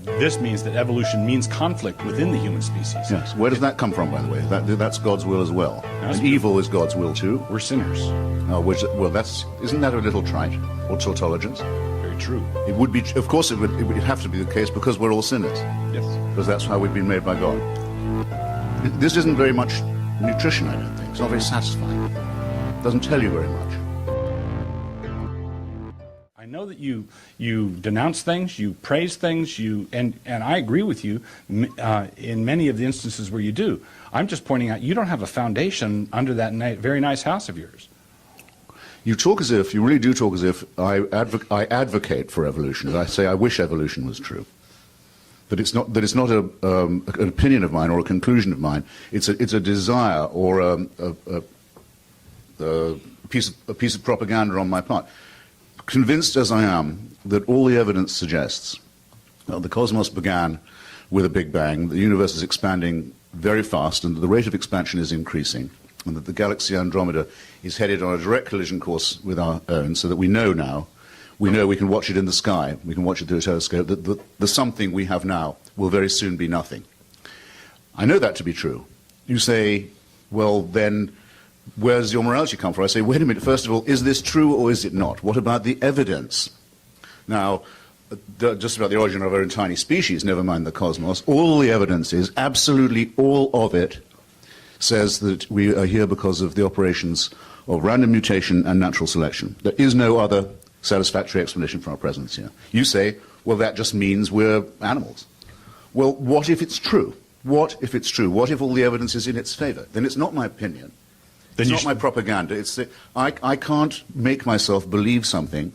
this means that evolution means conflict within the human species. Yes. Where does that come from, by the way? That's God's will as well. And evil is God's will too. We're sinners. Isn't that a little trite or tautologence? Very true. It would be, of course, it would have to be the case because we're all sinners. Yes. Because that's how we've been made by God. This isn't very much nutrition, I don't think. It's not very satisfying. It doesn't tell you very much. I know that you denounce things, you praise things, and I agree with you in many of the instances where you do. I'm just pointing out you don't have a foundation under that very nice house of yours. You really do talk as if I advocate for evolution. I say I wish evolution was true. That it's not an opinion of mine or a conclusion of mine. It's a desire or a piece of propaganda on my part. Convinced as I am that all the evidence suggests the cosmos began with a Big Bang, the universe is expanding very fast, and the rate of expansion is increasing, and that the galaxy Andromeda is headed on a direct collision course with our own, so that we know we can watch it in the sky, we can watch it through a telescope, that the something we have now will very soon be nothing. I know that to be true. You say, well, then, where's your morality come from? I say, wait a minute, first of all, is this true or is it not? What about the evidence? Now, just about the origin of our own tiny species, never mind the cosmos, all the evidence is, absolutely all of it, says that we are here because of the operations of random mutation and natural selection. There is no other satisfactory explanation for our presence here. You say, well, that just means we're animals. Well, what if it's true? What if it's true? What if all the evidence is in its favor? Then it's not my opinion. It's not my propaganda. I can't make myself believe something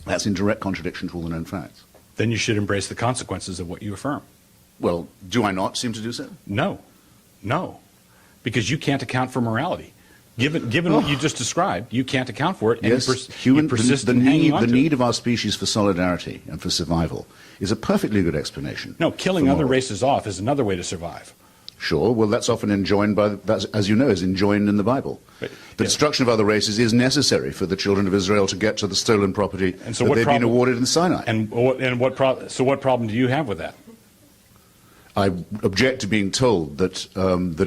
that's in direct contradiction to all the known facts. Then you should embrace the consequences of what you affirm. Well, do I not seem to do so? No. Because you can't account for morality. Given what you just described, you can't account for it, and yes, you persist in hanging on to it. The need of our species for solidarity and for survival is a perfectly good explanation. No, killing other races off is another way to survive. Sure, well, that's often enjoined as you know, is enjoined in the Bible. But, the destruction of other races is necessary for the children of Israel to get to the stolen property that they've been awarded in Sinai. So what problem do you have with that? I object to being told that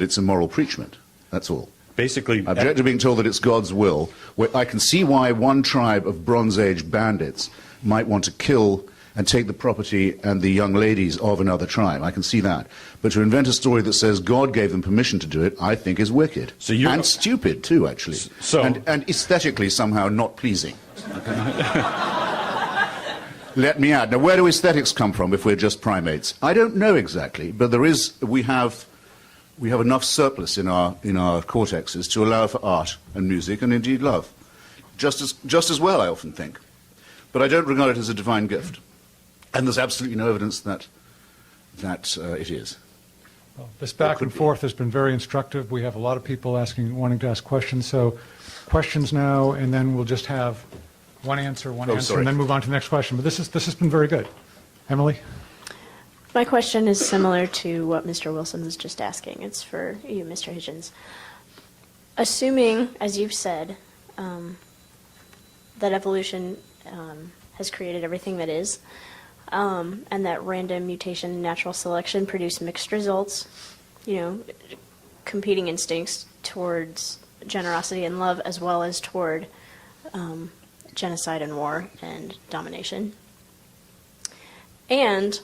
it's a moral preachment. That's all. Basically, I object to being told that it's God's will. I can see why one tribe of Bronze Age bandits might want to kill and take the property and the young ladies of another tribe. I can see that. But to invent a story that says God gave them permission to do it, I think is wicked. And stupid, too, actually. And aesthetically somehow not pleasing. Let me add. Now, where do aesthetics come from if we're just primates? I don't know exactly, but we have enough surplus in our cortexes to allow for art and music and indeed love. Just as well, I often think. But I don't regard it as a divine gift. And there's absolutely no evidence that it is. Well, this back and forth has been very instructive. We have a lot of people wanting to ask questions. So questions now, and then we'll just have one answer, and then move on to the next question. But this has been very good. Emily? My question is similar to what Mr. Wilson was just asking. It's for you, Mr. Hitchens. Assuming, as you've said, that evolution has created everything that is, and that random mutation and natural selection produce mixed results, competing instincts towards generosity and love, as well as toward genocide and war and domination. And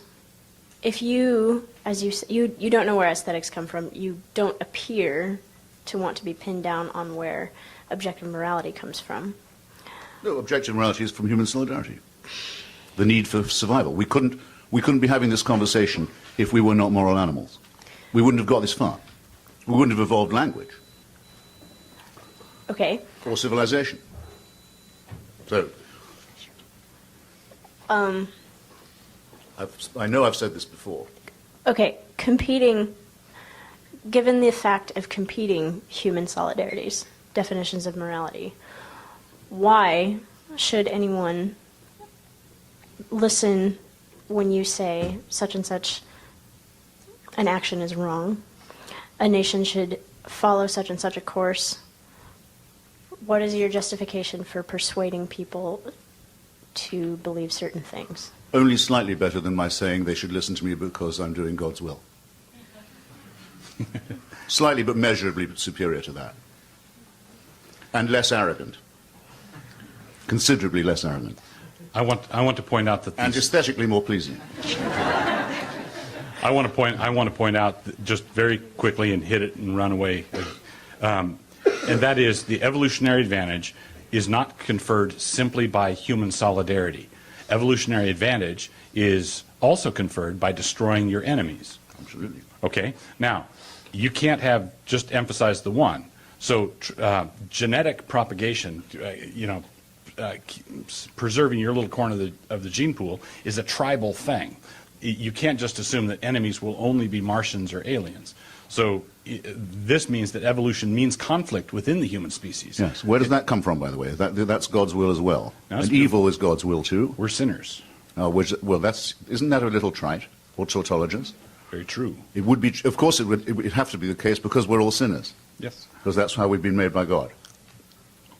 if you, as you don't know where aesthetics come from, you don't appear to want to be pinned down on where objective morality comes from. No, objective morality is from human solidarity. The need for survival. We couldn't be having this conversation if we were not moral animals. We wouldn't have got this far. We wouldn't have evolved language. Okay. Or civilization. So, I know I've said this before. Okay, given the fact of competing human solidarities, definitions of morality, why should anyone listen when you say such and such an action is wrong? A nation should follow such and such a course. What is your justification for persuading people to believe certain things? only slightly better than my saying they should listen to me because I'm doing God's will. Slightly but measurably superior to that. And less arrogant. Considerably less arrogant. I want to point out that And aesthetically more pleasing. I want to point out just very quickly and hit it and run away. And that is the evolutionary advantage is not conferred simply by human solidarity. Evolutionary advantage is also conferred by destroying your enemies. Absolutely. Okay? Now, you can't have just emphasize the one. So genetic propagation, preserving your little corner of the gene pool is a tribal thing. You can't just assume that enemies will only be Martians or aliens. So this means that evolution means conflict within the human species. Yes. Where does that come from, by the way? That's God's will as well. That's and evil is God's will too. We're sinners. Isn't that a little trite or tautologist? Very true. It would be, of course, it would have to be the case because we're all sinners. Yes. Because that's how we've been made by God.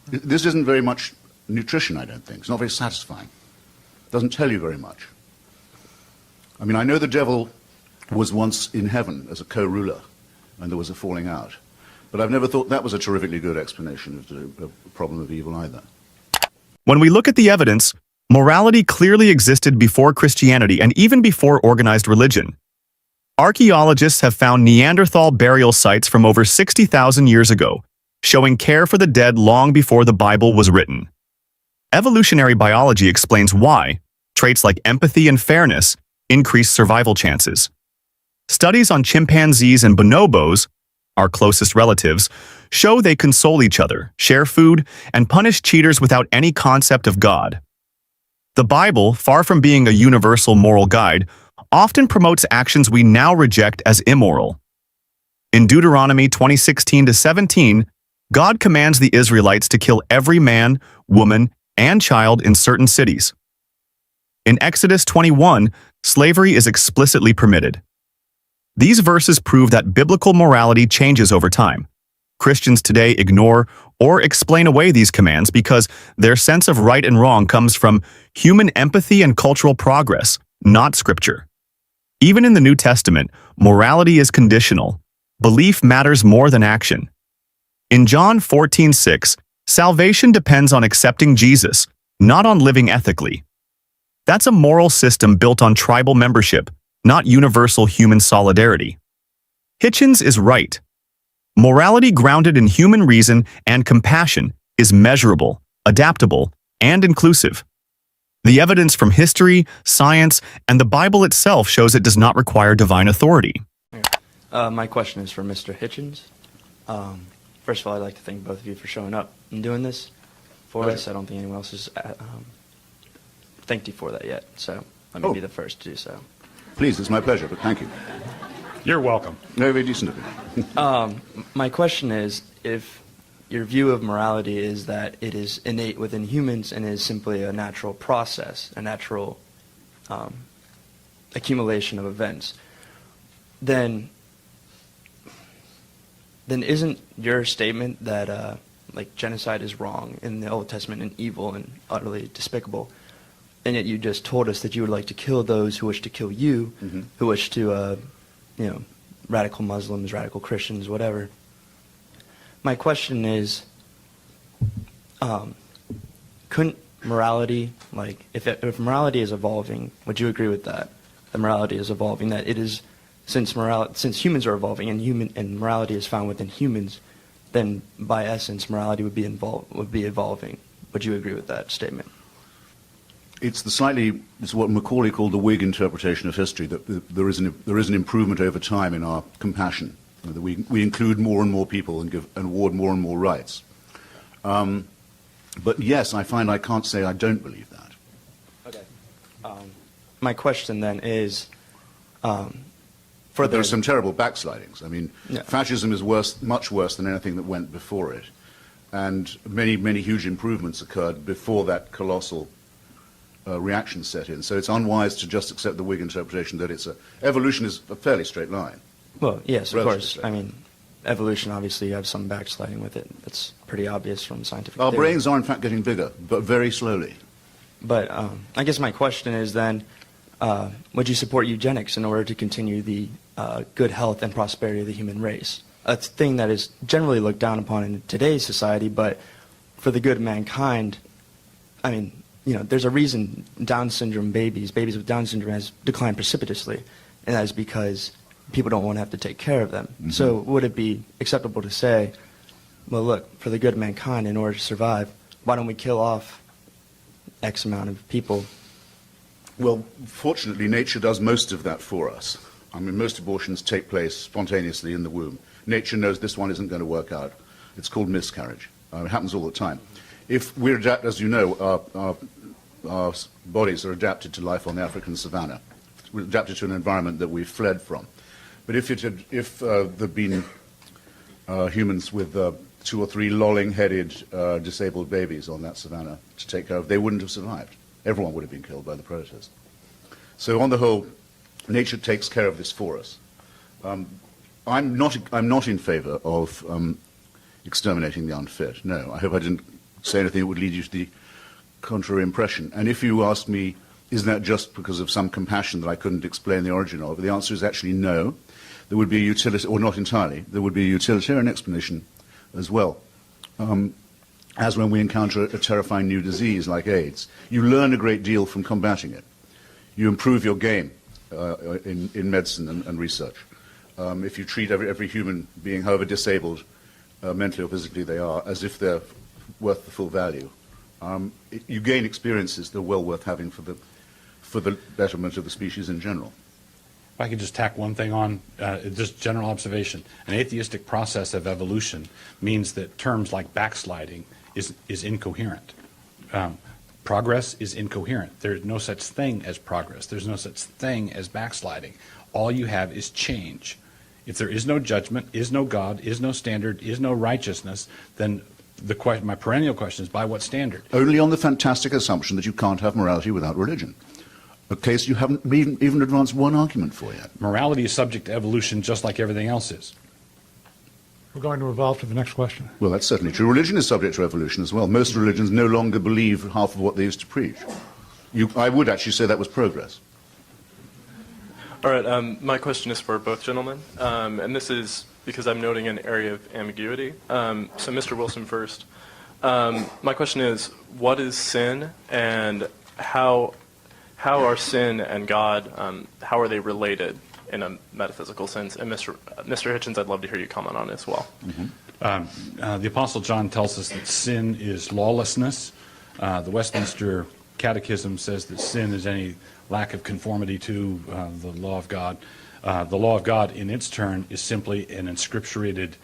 This isn't very much nutrition, I don't think. It's not very satisfying. It doesn't tell you very much. I mean, I know the devil was once in heaven as a co-ruler, and there was a falling out. But I've never thought that was a terrifically good explanation of the problem of evil either. When we look at the evidence, morality clearly existed before Christianity and even before organized religion. Archaeologists have found Neanderthal burial sites from over 60,000 years ago, showing care for the dead long before the Bible was written. Evolutionary biology explains why traits like empathy and fairness increase survival chances. Studies on chimpanzees and bonobos, our closest relatives, show they console each other, share food, and punish cheaters without any concept of God. The Bible, far from being a universal moral guide, often promotes actions we now reject as immoral. In Deuteronomy 20:16-17, God commands the Israelites to kill every man, woman, and child in certain cities. In Exodus 21, slavery is explicitly permitted. These verses prove that biblical morality changes over time. Christians today ignore or explain away these commands because their sense of right and wrong comes from human empathy and cultural progress, not Scripture. Even in the New Testament, morality is conditional. Belief matters more than action. In John 14:6, salvation depends on accepting Jesus, not on living ethically. That's a moral system built on tribal membership, not universal human solidarity. Hitchens is right. Morality grounded in human reason and compassion is measurable, adaptable, and inclusive. The evidence from history, science, and the Bible itself shows it does not require divine authority. My question is for Mr. Hitchens. First of all, I'd like to thank both of you for showing up and doing this for us. I don't think anyone else has thanked you for that yet, so let me be the first to do so. Please, it's my pleasure, but thank you. You're welcome. Very decent of you. My question is, if your view of morality is that it is innate within humans and is simply a natural process, a natural accumulation of events, then isn't your statement that like genocide is wrong in the Old Testament and evil and utterly despicable, and yet you just told us that you would like to kill those who wish to kill you, who wish to, radical Muslims, radical Christians, whatever. My question is, couldn't morality, like, if morality is evolving, would you agree with that? That morality is evolving, that it is, since humans are evolving and morality is found within humans, then by essence morality would be evolving. Would you agree with that statement? It's what Macaulay called the Whig interpretation of history, that there is an improvement over time in our compassion, that we include more and more people and award more and more rights. But yes, I find I can't say I don't believe that. Okay. My question then is, there are some terrible backslidings. I mean, Yeah. fascism is much worse than anything that went before it, and many, many huge improvements occurred before that colossal reaction set in. So it's unwise to just accept the Whig interpretation that evolution is a fairly straight line. Well, yes, of Relatively course. straight. I mean, evolution, obviously, you have some backsliding with it. That's pretty obvious from scientific Our theory. brains are in fact getting bigger, but very slowly. But I guess my question is then, would you support eugenics in order to continue the good health and prosperity of the human race? A thing that is generally looked down upon in today's society, but for the good of mankind, I mean, you know, there's a reason Down syndrome babies with Down syndrome has declined precipitously, and that is because people don't want to have to take care of them. Mm-hmm. So would it be acceptable to say, well, look, for the good of mankind, in order to survive, why don't we kill off X amount of people? Well, fortunately, nature does most of that for us. I mean, most abortions take place spontaneously in the womb. Nature knows this one isn't going to work out. It's called miscarriage. It happens all the time. If we're adapted, as you know, our bodies are adapted to life on the African savannah. We're adapted to an environment that we've fled from. But if there'd been humans with 2 or 3 lolling-headed, disabled babies on that savannah to take care of, they wouldn't have survived. Everyone would have been killed by the predators. So on the whole, nature takes care of this for us. I'm not in favor of exterminating the unfit. No, I hope I didn't say anything that would lead you to the contrary impression. And if you ask me, isn't that just because of some compassion that I couldn't explain the origin of? The answer is actually no. There would be a utility, or not entirely, there would be a utilitarian explanation as well. As when we encounter a terrifying new disease like AIDS. You learn a great deal from combating it. You improve your game in medicine and research. If you treat every human being, however disabled mentally or physically they are, as if they're worth the full value, you gain experiences that are well worth having for the betterment of the species in general. If I could just tack one thing on, just general observation. An atheistic process of evolution means that terms like backsliding is incoherent. Progress is incoherent. There's no such thing as progress. There's no such thing as backsliding. All you have is change. If there is no judgment, is no God, is no standard, is no righteousness, then my perennial question is, by what standard? Only on the fantastic assumption that you can't have morality without religion. A case you haven't even advanced one argument for yet. Morality is subject to evolution just like everything else is. We're going to evolve to the next question. Well, that's certainly true. Religion is subject to evolution as well. Most religions no longer believe half of what they used to preach. I would actually say that was progress. All right, my question is for both gentlemen, and this is because I'm noting an area of ambiguity. So Mr. Wilson first. My question is, what is sin, and how are sin and God, how are they related in a metaphysical sense? And Mr. Hitchens, I'd love to hear you comment on it as well. Mm-hmm. The Apostle John tells us that sin is lawlessness. The Westminster Catechism says that sin is any lack of conformity to the law of God. The law of God, in its turn, is simply an inscripturated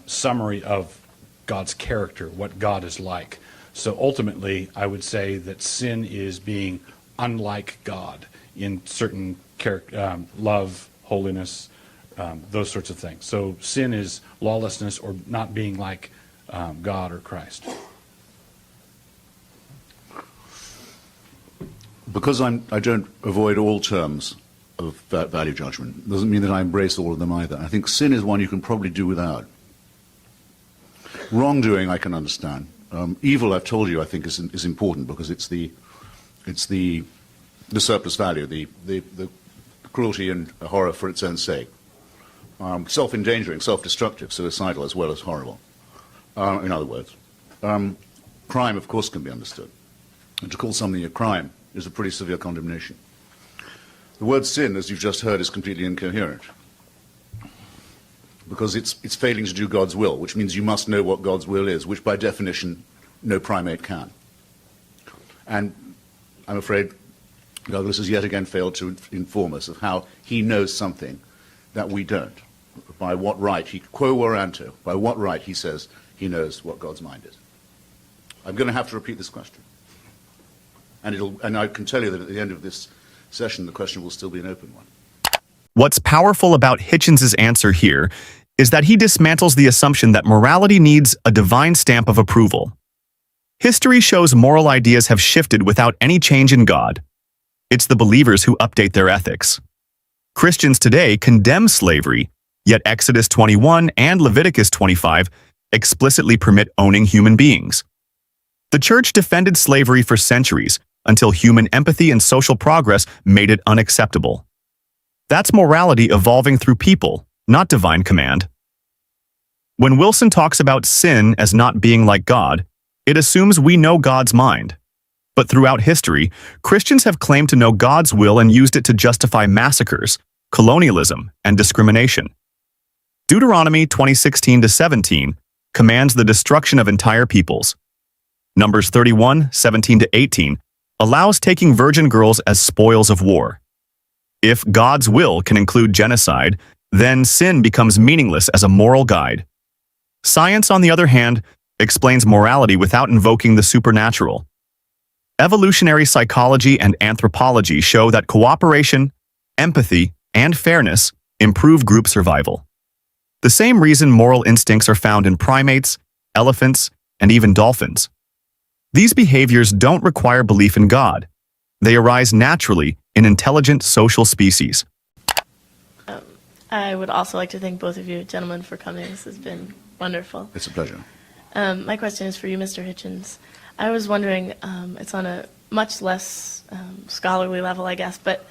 summary of God's character, what God is like. So ultimately, I would say that sin is being unlike God in certain love, holiness, those sorts of things. So sin is lawlessness or not being like God or Christ. Because I don't avoid all terms of value judgment, doesn't mean that I embrace all of them either. I think sin is one you can probably do without. Wrongdoing I can understand. Evil, I've told you, I think is important because it's the surplus value, the cruelty and horror for its own sake. Self-endangering, self-destructive, suicidal as well as horrible. In other words, crime, of course, can be understood. And to call something a crime is a pretty severe condemnation. The word sin, as you've just heard, is completely incoherent because it's failing to do God's will, which means you must know what God's will is, which by definition no primate can. And I'm afraid Douglas has yet again failed to inform us of how he knows something that we don't. By what right, quo warranto, by what right he says he knows what God's mind is. I'm going to have to repeat this question. And I can tell you that at the end of this session, the question will still be an open one. What's powerful about Hitchens' answer here is that he dismantles the assumption that morality needs a divine stamp of approval. History shows moral ideas have shifted without any change in God. It's the believers who update their ethics. Christians today condemn slavery, yet Exodus 21 and Leviticus 25 explicitly permit owning human beings. The church defended slavery for centuries, until human empathy and social progress made it unacceptable. That's morality evolving through people, not divine command. When Wilson talks about sin as not being like God, it assumes we know God's mind. But throughout history, Christians have claimed to know God's will and used it to justify massacres, colonialism, and discrimination. Deuteronomy 20:16-17 commands the destruction of entire peoples. Numbers 31:17-18 allows taking virgin girls as spoils of war. If God's will can include genocide, then sin becomes meaningless as a moral guide. Science, on the other hand, explains morality without invoking the supernatural. Evolutionary psychology and anthropology show that cooperation, empathy, and fairness improve group survival. The same reason moral instincts are found in primates, elephants, and even dolphins. These behaviors don't require belief in God. They arise naturally in intelligent social species. I would also like to thank both of you gentlemen for coming. This has been wonderful. It's a pleasure. My question is for you, Mr. Hitchens. I was wondering, it's on a much less scholarly level, I guess, but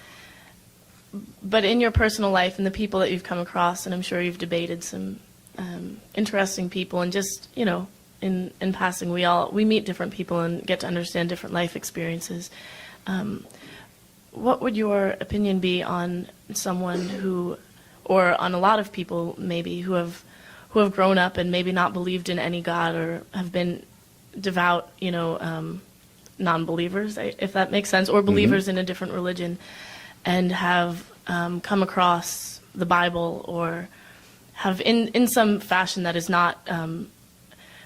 in your personal life and the people that you've come across, and I'm sure you've debated some interesting people, and just, you know, in passing, we meet different people and get to understand different life experiences. What would your opinion be on someone who, or on a lot of people maybe, who have grown up and maybe not believed in any God or have been devout, you know, non-believers, if that makes sense, or believers in a different religion, and have come across the Bible, or have in some fashion that is not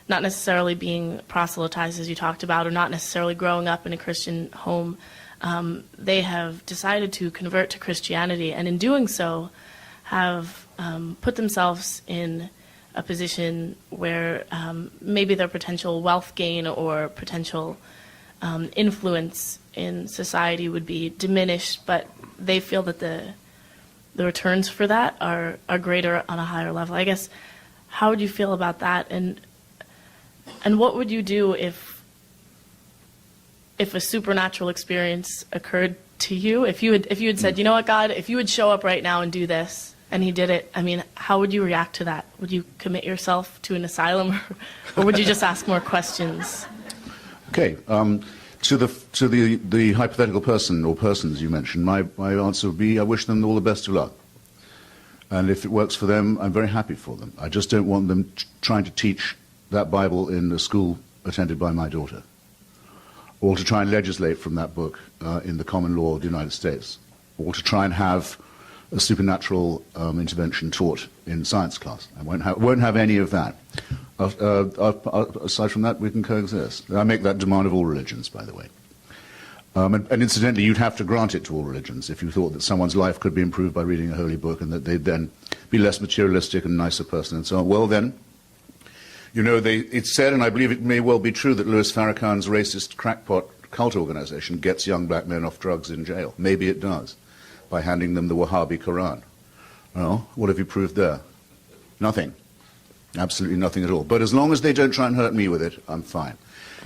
necessarily being proselytized, as you talked about, or not necessarily growing up in a Christian home, they have decided to convert to Christianity, and in doing so have put themselves in a position where maybe their potential wealth gain or potential influence in society would be diminished, but they feel that the returns for that are greater on a higher level. I guess, how would you feel about that, and what would you do if a supernatural experience occurred to you? If you had said, you know what, God, if you would show up right now and do this, and he did it, I mean, how would you react to that? Would you commit yourself to an asylum, or would you just ask more questions? Okay. To the hypothetical person or persons you mentioned, my answer would be, I wish them all the best of luck. And if it works for them, I'm very happy for them. I just don't want them trying to teach that Bible in a school attended by my daughter, or to try and legislate from that book in the common law of the United States, or to try and have a supernatural intervention taught in science class. I won't have any of that. Aside from that, we can coexist. I make that demand of all religions, by the way. And incidentally, you'd have to grant it to all religions if you thought that someone's life could be improved by reading a holy book, and that they'd then be less materialistic and nicer person and so on. Well then, you know, it's said, and I believe it may well be true, that Louis Farrakhan's racist crackpot cult organization gets young black men off drugs in jail. Maybe it does, by handing them the Wahhabi Quran. Well, what have you proved there? Nothing. Absolutely nothing at all. But as long as they don't try and hurt me with it, I'm fine.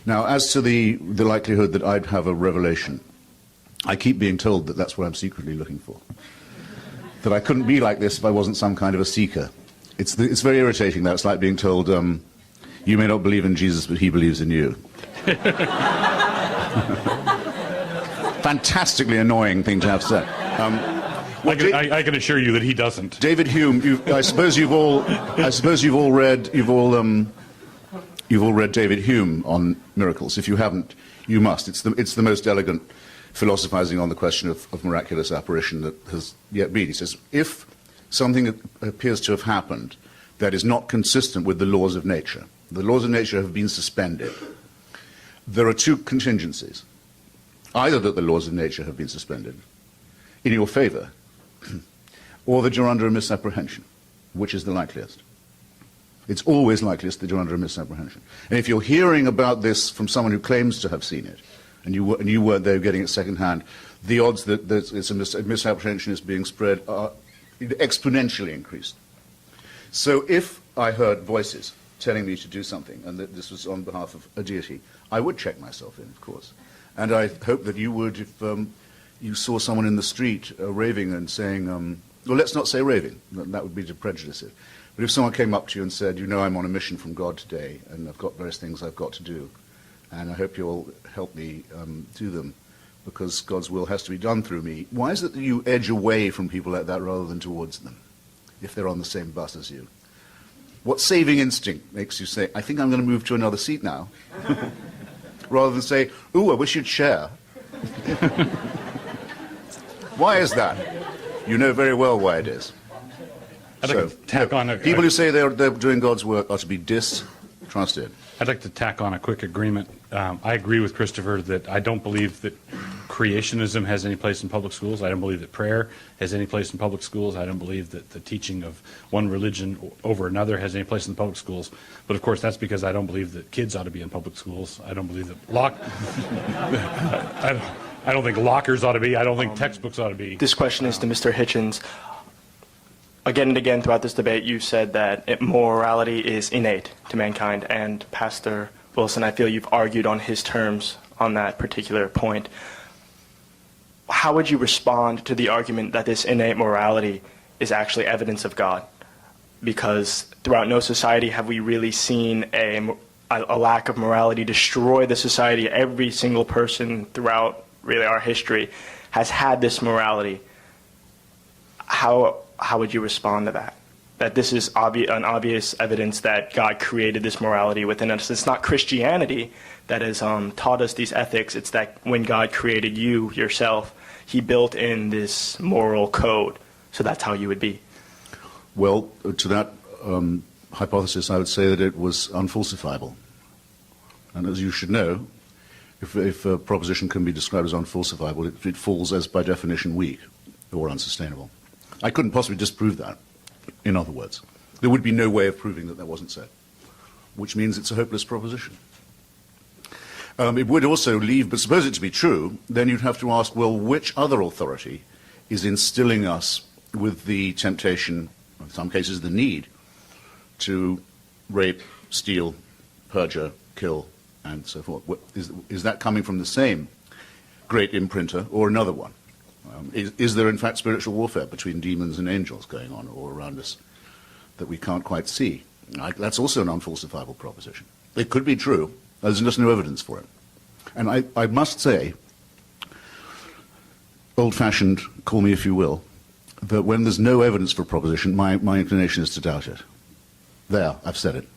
Now, as to the likelihood that I'd have a revelation, I keep being told that that's what I'm secretly looking for. That I couldn't be like this if I wasn't some kind of a seeker. It's very irritating, that. It's like being told, you may not believe in Jesus, but he believes in you. Fantastically annoying thing to have said. I can assure you that he doesn't. David Hume, I suppose you've all read David Hume on miracles. If you haven't, you must. It's the most elegant philosophizing on the question of miraculous apparition that has yet been. He says, if something appears to have happened that is not consistent with the laws of nature, the laws of nature have been suspended, there are two contingencies. Either that the laws of nature have been suspended in your favor, or that you're under a misapprehension. Which is the likeliest? It's always likeliest that you're under a misapprehension. And if you're hearing about this from someone who claims to have seen it, and you weren't there getting it secondhand, the odds that it's a misapprehension is being spread are exponentially increased. So if I heard voices telling me to do something, and that this was on behalf of a deity, I would check myself in, of course. And I hope that you would if you saw someone in the street raving and saying, well, let's not say raving, that would be to prejudice it. But if someone came up to you and said, you know, I'm on a mission from God today, and I've got various things I've got to do, and I hope you'll help me do them, because God's will has to be done through me. Why is it that you edge away from people like that rather than towards them, if they're on the same bus as you? What saving instinct makes you say, I think I'm going to move to another seat now, rather than say, ooh, I wish you'd share? Why is that? You know very well why it is. I'd like to tack on people who say they're doing God's work are to be distrusted. I'd like to tack on a quick agreement. I agree with Christopher that I don't believe that creationism has any place in public schools. I don't believe that prayer has any place in public schools. I don't believe that the teaching of one religion over another has any place in the public schools. But of course, that's because I don't believe that kids ought to be in public schools. I don't believe that I don't think lockers ought to be. I don't think textbooks ought to be. This question is to Mr. Hitchens. Again and again throughout this debate, you said that morality is innate to mankind, and Pastor Wilson, I feel you've argued on his terms on that particular point. How would you respond to the argument that this innate morality is actually evidence of God? Because throughout no society have we really seen a lack of morality destroy the society. Every single person throughout really our history has had this morality. How would you respond to that? That this is an obvious evidence that God created this morality within us. It's not Christianity that has taught us these ethics. It's that when God created you, yourself, he built in this moral code. So that's how you would be. Well, to that hypothesis, I would say that it was unfalsifiable. And as you should know, if a proposition can be described as unfalsifiable, it falls as by definition weak or unsustainable. I couldn't possibly disprove that, in other words. There would be no way of proving that that wasn't so, which means it's a hopeless proposition. It would also leave, but suppose it to be true, then you'd have to ask, well, which other authority is instilling us with the temptation, in some cases the need, to rape, steal, perjure, kill, and so forth? Is that coming from the same great imprinter or another one? Is there, in fact, spiritual warfare between demons and angels going on all around us that we can't quite see? That's also an unfalsifiable proposition. It could be true. There's just no evidence for it. And I must say, old-fashioned, call me if you will, that when there's no evidence for a proposition, my inclination is to doubt it. There, I've said it.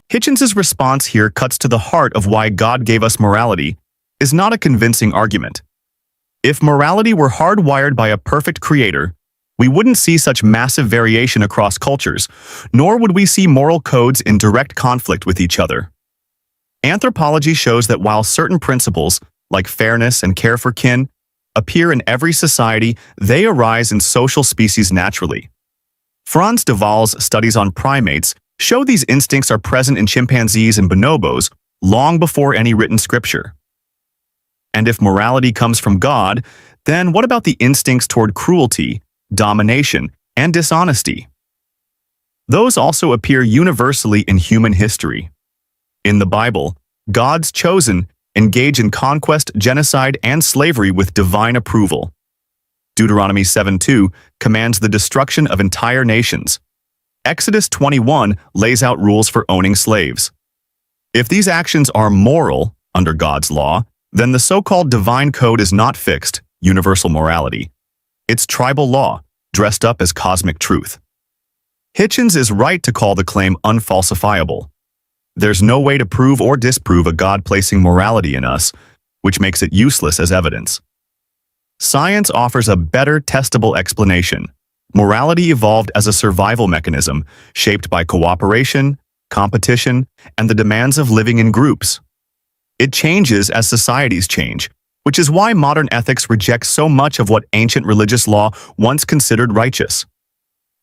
Hitchens' response here cuts to the heart of why God gave us morality is not a convincing argument. If morality were hardwired by a perfect creator, we wouldn't see such massive variation across cultures, nor would we see moral codes in direct conflict with each other. Anthropology shows that while certain principles, like fairness and care for kin, appear in every society, they arise in social species naturally. Frans de Waal's studies on primates show these instincts are present in chimpanzees and bonobos long before any written scripture. And if morality comes from God, then what about the instincts toward cruelty, domination, and dishonesty? Those also appear universally in human history. In the Bible, God's chosen engage in conquest, genocide, and slavery with divine approval. Deuteronomy 7:2 commands the destruction of entire nations. Exodus 21 lays out rules for owning slaves. If these actions are moral under God's law, then the so-called divine code is not fixed, universal morality. It's tribal law, dressed up as cosmic truth. Hitchens is right to call the claim unfalsifiable. There's no way to prove or disprove a God placing morality in us, which makes it useless as evidence. Science offers a better testable explanation. Morality evolved as a survival mechanism, shaped by cooperation, competition, and the demands of living in groups. It changes as societies change, which is why modern ethics rejects so much of what ancient religious law once considered righteous.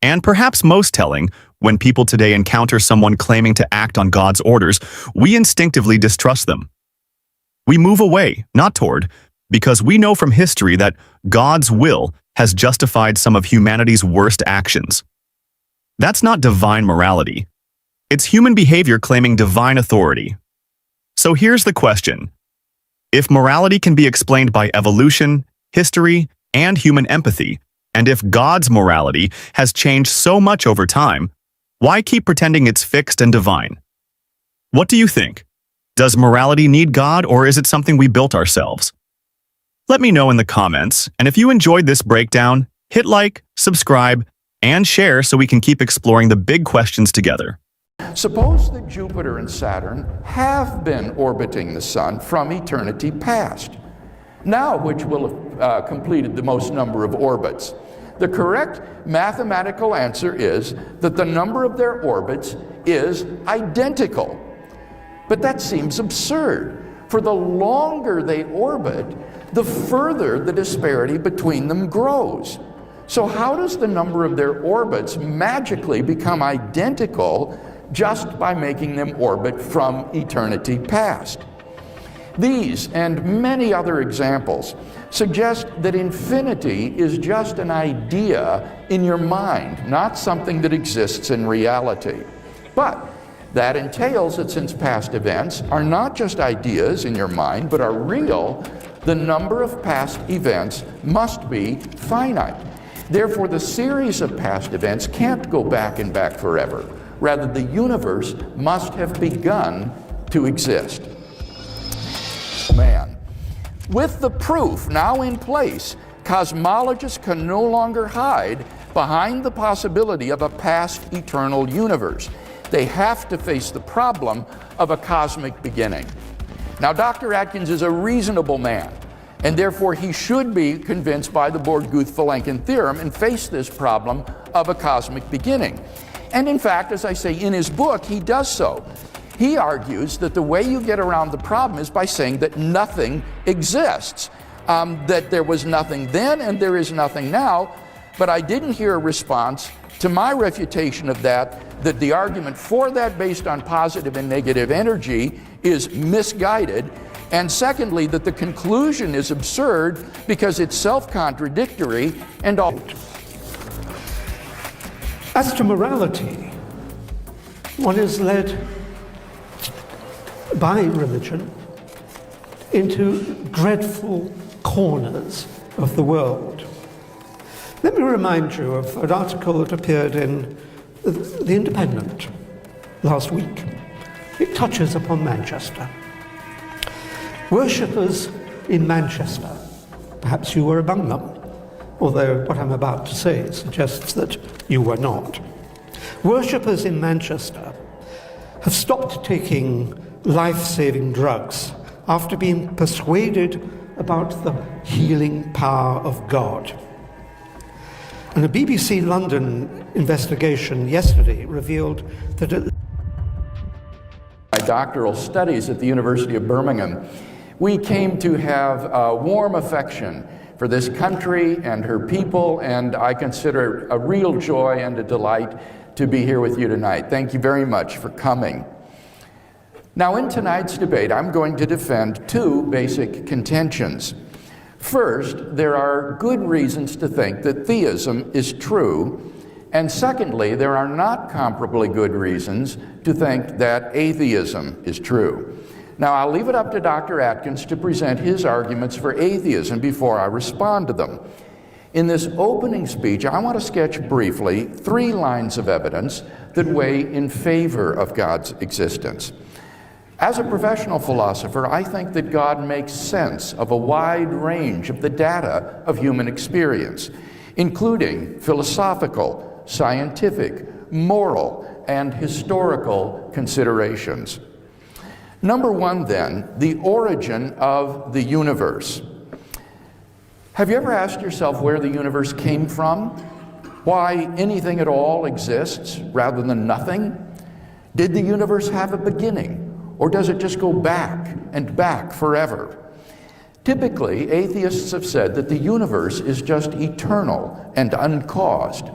And perhaps most telling, when people today encounter someone claiming to act on God's orders, we instinctively distrust them. We move away, not toward, because we know from history that God's will has justified some of humanity's worst actions. That's not divine morality. It's human behavior claiming divine authority. So here's the question. If morality can be explained by evolution, history, and human empathy, and if God's morality has changed so much over time, why keep pretending it's fixed and divine? What do you think? Does morality need God, or is it something we built ourselves? Let me know in the comments, and if you enjoyed this breakdown, hit like, subscribe, and share so we can keep exploring the big questions together. Suppose that Jupiter and Saturn have been orbiting the Sun from eternity past, now which will have completed the most number of orbits. The correct mathematical answer is that the number of their orbits is identical. But that seems absurd, for the longer they orbit, the further the disparity between them grows. So how does the number of their orbits magically become identical just by making them orbit from eternity past? These and many other examples suggest that infinity is just an idea in your mind, not something that exists in reality. But that entails that since past events are not just ideas in your mind, but are real, the number of past events must be finite. Therefore, the series of past events can't go back and back forever. Rather, the universe must have begun to exist. Man. With the proof now in place, cosmologists can no longer hide behind the possibility of a past eternal universe. They have to face the problem of a cosmic beginning. Now, Dr. Atkins is a reasonable man, and therefore he should be convinced by the Borg-Guth-Vilenkin theorem and face this problem of a cosmic beginning. And in fact, as I say in his book, he does so. He argues that the way you get around the problem is by saying that nothing exists, that there was nothing then and there is nothing now, but I didn't hear a response to my refutation of that the argument for that based on positive and negative energy is misguided, and secondly, that the conclusion is absurd because it's self-contradictory and all. As to morality, one is led by religion into dreadful corners of the world. Let me remind you of an article that appeared in The Independent last week. It touches upon Manchester. Worshippers in Manchester, perhaps you were among them, although what I'm about to say suggests that you were not. Worshippers in Manchester have stopped taking life-saving drugs after being persuaded about the healing power of God. And a BBC London investigation yesterday revealed that my doctoral studies at the University of Birmingham, we came to have a warm affection for this country and her people, and I consider it a real joy and a delight to be here with you tonight. Thank you very much for coming. Now, in tonight's debate, I'm going to defend two basic contentions. First, there are good reasons to think that theism is true, and secondly, there are not comparably good reasons to think that atheism is true. Now, I'll leave it up to Dr. Atkins to present his arguments for atheism before I respond to them. In this opening speech, I want to sketch briefly 3 lines of evidence that weigh in favor of God's existence. As a professional philosopher, I think that God makes sense of a wide range of the data of human experience, including philosophical, scientific, moral, and historical considerations. Number 1, then, the origin of the universe. Have you ever asked yourself where the universe came from? Why anything at all exists rather than nothing? Did the universe have a beginning? Or does it just go back and back forever? Typically, atheists have said that the universe is just eternal and uncaused.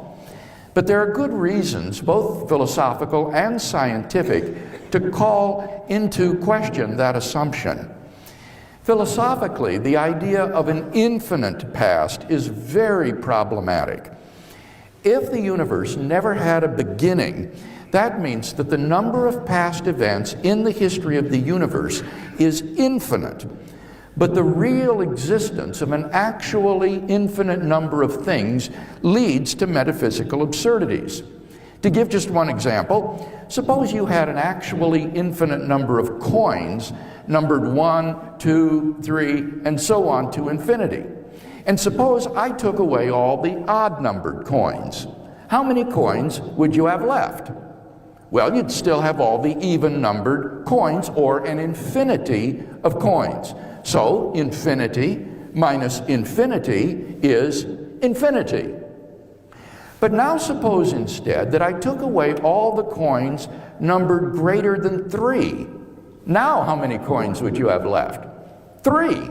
But there are good reasons, both philosophical and scientific, to call into question that assumption. Philosophically, the idea of an infinite past is very problematic. If the universe never had a beginning, that means that the number of past events in the history of the universe is infinite. But the real existence of an actually infinite number of things leads to metaphysical absurdities. To give just one example, suppose you had an actually infinite number of coins numbered 1, 2, 3, and so on to infinity. And suppose I took away all the odd-numbered coins. How many coins would you have left? Well, you'd still have all the even-numbered coins, or an infinity of coins. So, infinity minus infinity is infinity. But now suppose instead that I took away all the coins numbered greater than 3. Now how many coins would you have left? 3.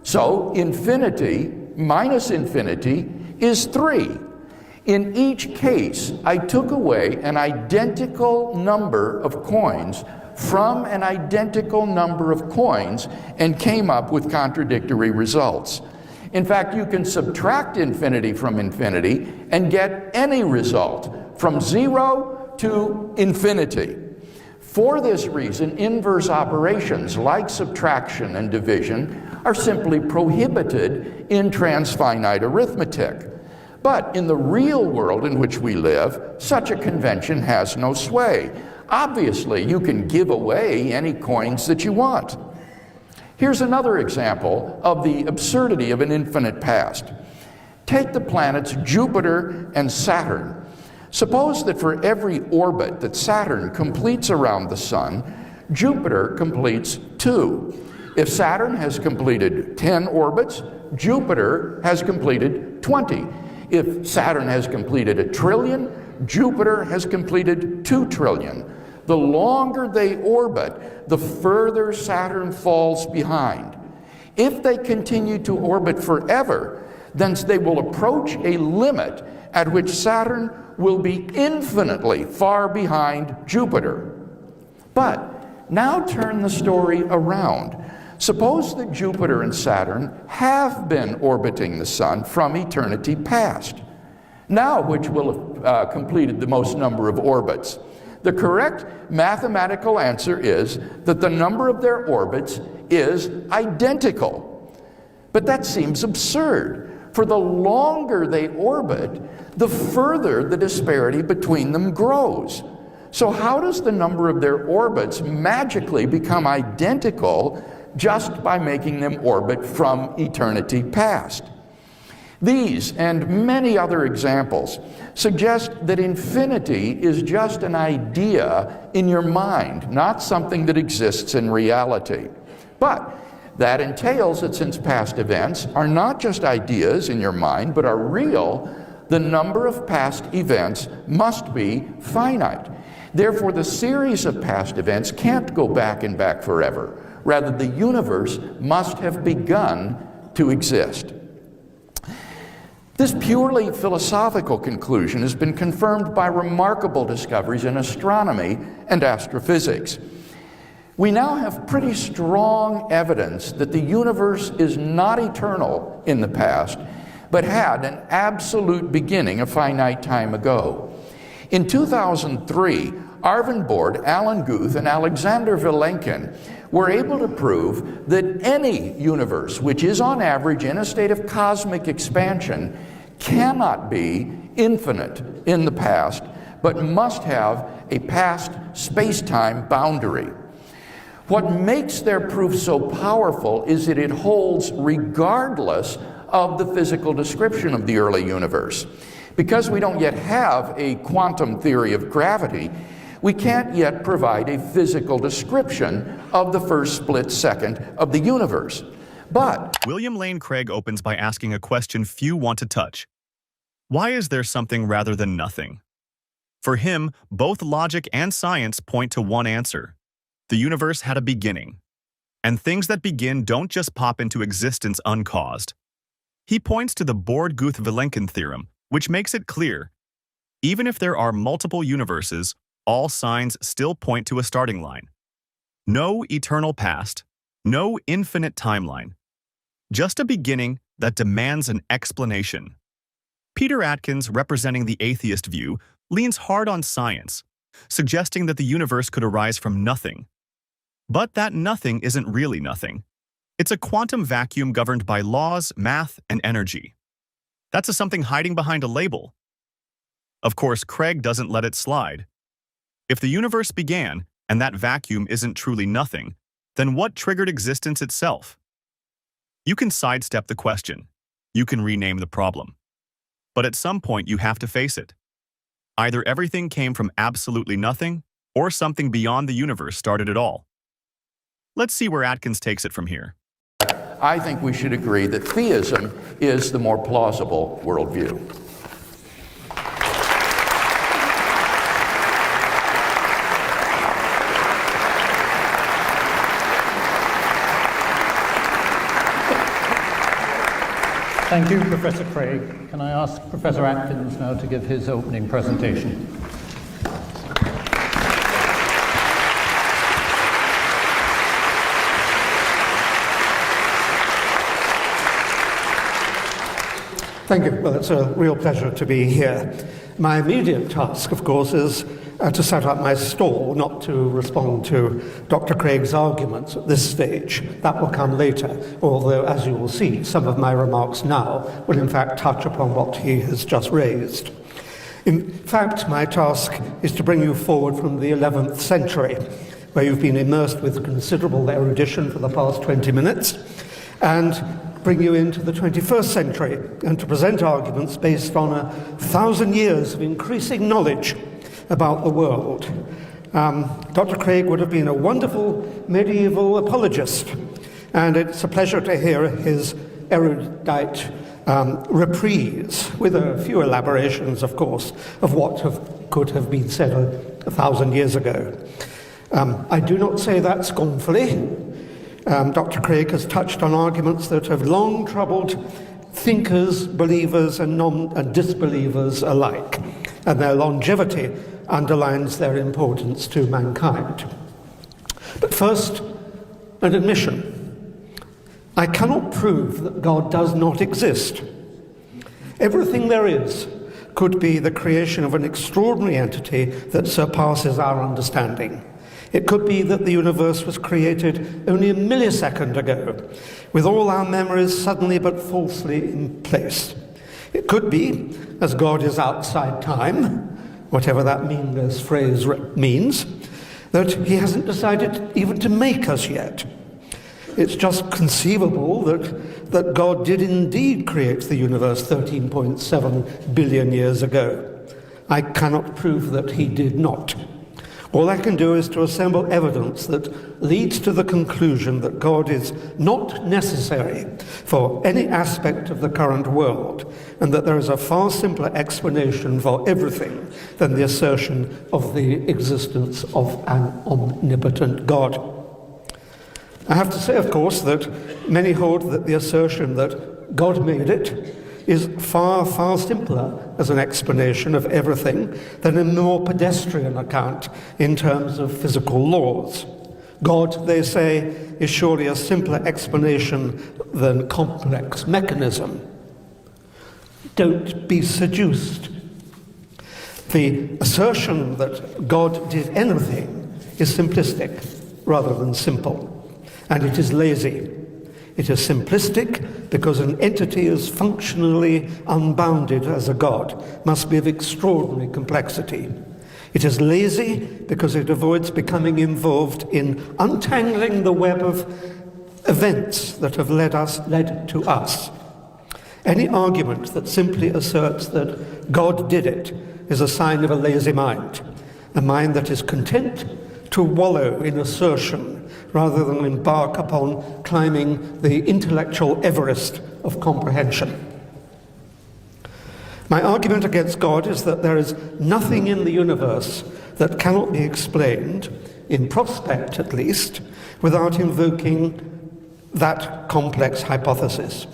So infinity minus infinity is 3. In each case, I took away an identical number of coins from an identical number of coins and came up with contradictory results. In fact, you can subtract infinity from infinity and get any result, from 0 to infinity. For this reason, inverse operations like subtraction and division are simply prohibited in transfinite arithmetic. But in the real world in which we live, such a convention has no sway. Obviously, you can give away any coins that you want. Here's another example of the absurdity of an infinite past. Take the planets Jupiter and Saturn. Suppose that for every orbit that Saturn completes around the Sun, Jupiter completes 2. If Saturn has completed 10 orbits, Jupiter has completed 20. If Saturn has completed 1 trillion, Jupiter has completed 2 trillion. The longer they orbit, the further Saturn falls behind. If they continue to orbit forever, then they will approach a limit at which Saturn will be infinitely far behind Jupiter. But now turn the story around. Suppose that Jupiter and Saturn have been orbiting the Sun from eternity past. Now, which will have completed the most number of orbits? The correct mathematical answer is that the number of their orbits is identical. But that seems absurd. For the longer they orbit, the further the disparity between them grows. So how does the number of their orbits magically become identical just by making them orbit from eternity past? These and many other examples suggest that infinity is just an idea in your mind, not something that exists in reality. But that entails that since past events are not just ideas in your mind, but are real, the number of past events must be finite. Therefore, the series of past events can't go back and back forever. Rather, the universe must have begun to exist. This purely philosophical conclusion has been confirmed by remarkable discoveries in astronomy and astrophysics. We now have pretty strong evidence that the universe is not eternal in the past, but had an absolute beginning a finite time ago. In 2003, Arvind Borde, Alan Guth, and Alexander Vilenkin were able to prove that any universe which is on average in a state of cosmic expansion cannot be infinite in the past, but must have a past space-time boundary. What makes their proof so powerful is that it holds regardless of the physical description of the early universe. Because we don't yet have a quantum theory of gravity, we can't yet provide a physical description of the first split second of the universe. But William Lane Craig opens by asking a question few want to touch. Why is there something rather than nothing? For him, both logic and science point to one answer. The universe had a beginning, and things that begin don't just pop into existence uncaused. He points to the Borde-Guth-Vilenkin theorem, which makes it clear, even if there are multiple universes, all signs still point to a starting line. No eternal past, no infinite timeline, just a beginning that demands an explanation. Peter Atkins, representing the atheist view, leans hard on science, suggesting that the universe could arise from nothing. But that nothing isn't really nothing. It's a quantum vacuum governed by laws, math, and energy. That's a something hiding behind a label. Of course, Craig doesn't let it slide. If the universe began, and that vacuum isn't truly nothing, then what triggered existence itself? You can sidestep the question. You can rename the problem. But at some point, you have to face it. Either everything came from absolutely nothing, or something beyond the universe started it all. Let's see where Atkins takes it from here. I think we should agree that theism is the more plausible worldview. Thank you, Professor Craig. Can I ask Professor Atkins now to give his opening presentation? Thank you. Well, it's a real pleasure to be here. My immediate task, of course, is to set up my stall, not to respond to Dr. Craig's arguments at this stage. That will come later, although, as you will see, some of my remarks now will in fact touch upon what he has just raised. In fact, my task is to bring you forward from the 11th century, where you've been immersed with considerable erudition for the past 20 minutes, and bring you into the 21st century, and to present arguments based on 1,000 years of increasing knowledge about the world. Dr. Craig would have been a wonderful medieval apologist, and it's a pleasure to hear his erudite reprise, with a few elaborations, of course, of what could have been said 1,000 years ago. I do not say that scornfully. Dr. Craig has touched on arguments that have long troubled thinkers, believers, and disbelievers alike, and their longevity underlines their importance to mankind. But first, an admission. I cannot prove that God does not exist. Everything there is could be the creation of an extraordinary entity that surpasses our understanding. It could be that the universe was created only a millisecond ago, with all our memories suddenly but falsely in place. It could be, as God is outside time, whatever that meaningless phrase means, that he hasn't decided even to make us yet. It's just conceivable that God did indeed create the universe 13.7 billion years ago. I cannot prove that he did not. All I can do is to assemble evidence that leads to the conclusion that God is not necessary for any aspect of the current world, and that there is a far simpler explanation for everything than the assertion of the existence of an omnipotent God. I have to say, of course, that many hold that the assertion that God made it is far, far simpler as an explanation of everything than a more pedestrian account in terms of physical laws. God, they say, is surely a simpler explanation than complex mechanism. Don't be seduced. The assertion that God did anything is simplistic rather than simple, and it is lazy. It is simplistic because an entity as functionally unbounded as a God must be of extraordinary complexity. It is lazy because it avoids becoming involved in untangling the web of events that have led to us. Any argument that simply asserts that God did it is a sign of a lazy mind, a mind that is content to wallow in assertion rather than embark upon climbing the intellectual Everest of comprehension. My argument against God is that there is nothing in the universe that cannot be explained, in prospect at least, without invoking that complex hypothesis.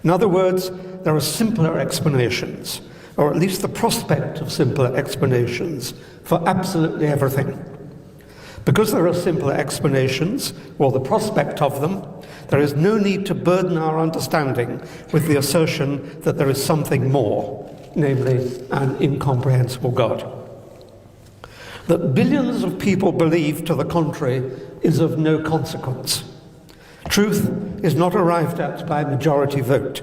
In other words, there are simpler explanations, or at least the prospect of simpler explanations, for absolutely everything. Because there are simpler explanations, or the prospect of them, there is no need to burden our understanding with the assertion that there is something more, namely an incomprehensible God. That billions of people believe to the contrary is of no consequence. Truth is not arrived at by majority vote.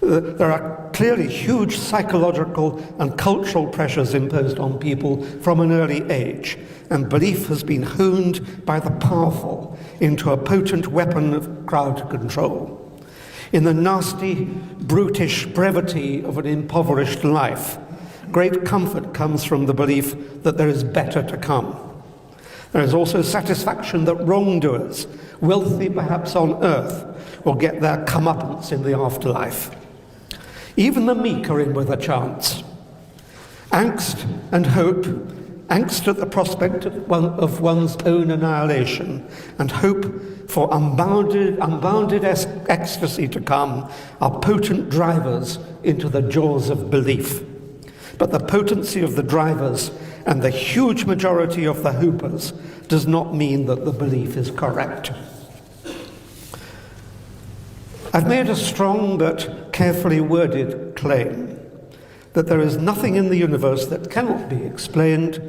There are clearly huge psychological and cultural pressures imposed on people from an early age, and belief has been honed by the powerful into a potent weapon of crowd control. In the nasty, brutish brevity of an impoverished life, great comfort comes from the belief that there is better to come. There is also satisfaction that wrongdoers, wealthy perhaps on earth, will get their comeuppance in the afterlife. Even the meek are in with a chance. Angst and hope, angst at the prospect of one's own annihilation, and hope for unbounded ecstasy to come are potent drivers into the jaws of belief. But the potency of the drivers and the huge majority of the hoopers does not mean that the belief is correct. I've made a strong but carefully worded claim that there is nothing in the universe that cannot be explained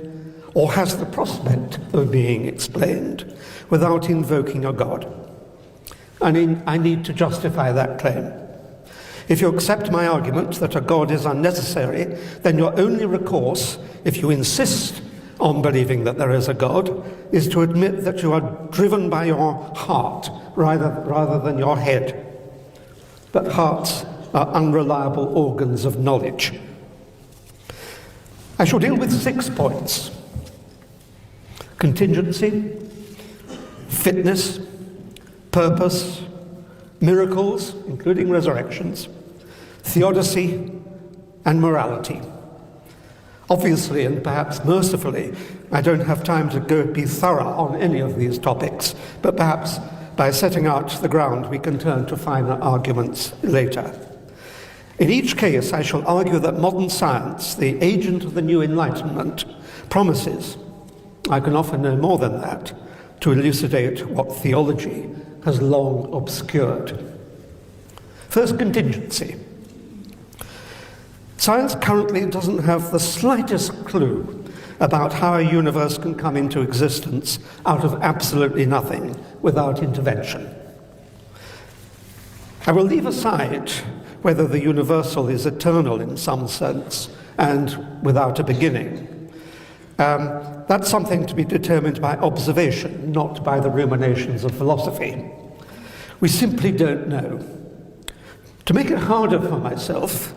or has the prospect of being explained without invoking a God. I need to justify that claim. If you accept my argument that a God is unnecessary, then your only recourse, if you insist on believing that there is a God, is to admit that you are driven by your heart rather than your head. But hearts are unreliable organs of knowledge. I shall deal with 6 points: contingency, fitness, purpose, miracles, including resurrections, theodicy, and morality. Obviously, and perhaps mercifully, I don't have time to be thorough on any of these topics, but perhaps by setting out the ground we can turn to finer arguments later. In each case, I shall argue that modern science, the agent of the new Enlightenment, promises, I can offer no more than that, to elucidate what theology has long obscured. First, contingency. Science currently doesn't have the slightest clue about how a universe can come into existence out of absolutely nothing without intervention. I will leave aside whether the universal is eternal in some sense and without a beginning. That's something to be determined by observation, not by the ruminations of philosophy. We simply don't know. To make it harder for myself,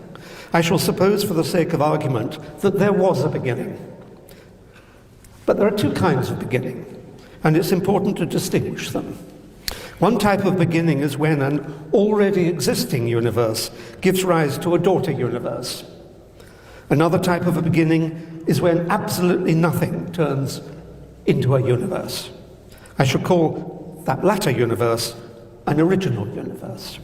I shall suppose for the sake of argument that there was a beginning. But there are 2 kinds of beginning, and it's important to distinguish them. One type of beginning is when an already existing universe gives rise to a daughter universe. Another type of a beginning is when absolutely nothing turns into a universe. I shall call that latter universe an original universe.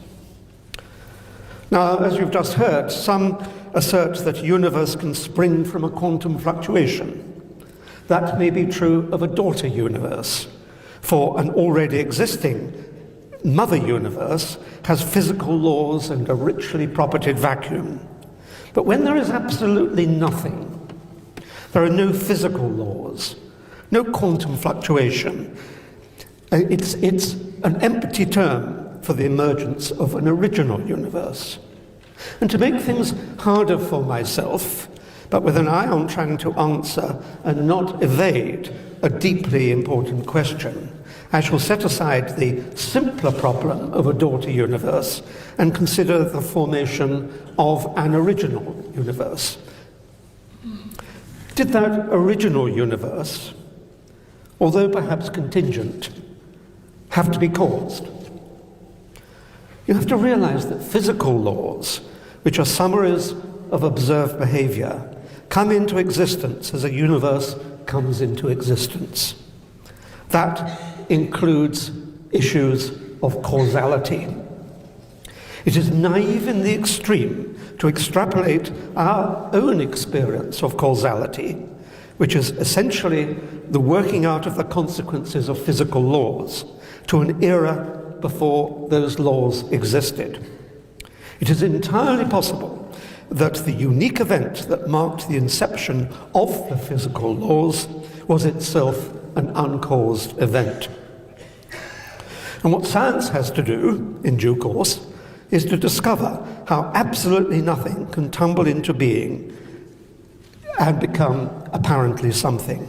Now, as you've just heard, some assert that a universe can spring from a quantum fluctuation. That may be true of a daughter universe, for an already existing mother universe has physical laws and a richly propertied vacuum. But when there is absolutely nothing, there are no physical laws, no quantum fluctuation. It's an empty term for the emergence of an original universe. And to make things harder for myself, but with an eye on trying to answer and not evade a deeply important question, I shall set aside the simpler problem of a daughter universe and consider the formation of an original universe. Did that original universe, although perhaps contingent, have to be caused? You have to realize that physical laws, which are summaries of observed behavior, come into existence as a universe comes into existence. That includes issues of causality. It is naive in the extreme to extrapolate our own experience of causality, which is essentially the working out of the consequences of physical laws, to an era before those laws existed. It is entirely possible that the unique event that marked the inception of the physical laws was itself an uncaused event. And what science has to do, in due course, is to discover how absolutely nothing can tumble into being and become apparently something.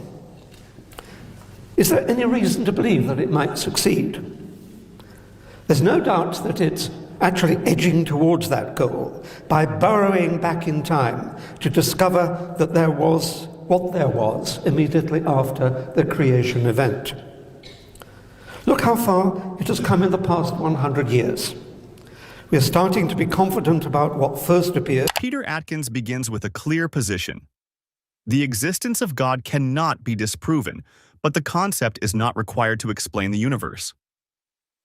Is there any reason to believe that it might succeed? There's no doubt that it's actually edging towards that goal by burrowing back in time to discover that there was what there was immediately after the creation event. Look how far it has come in the past 100 years. We are starting to be confident about what first appeared. Peter Atkins begins with a clear position. The existence of God cannot be disproven, but the concept is not required to explain the universe.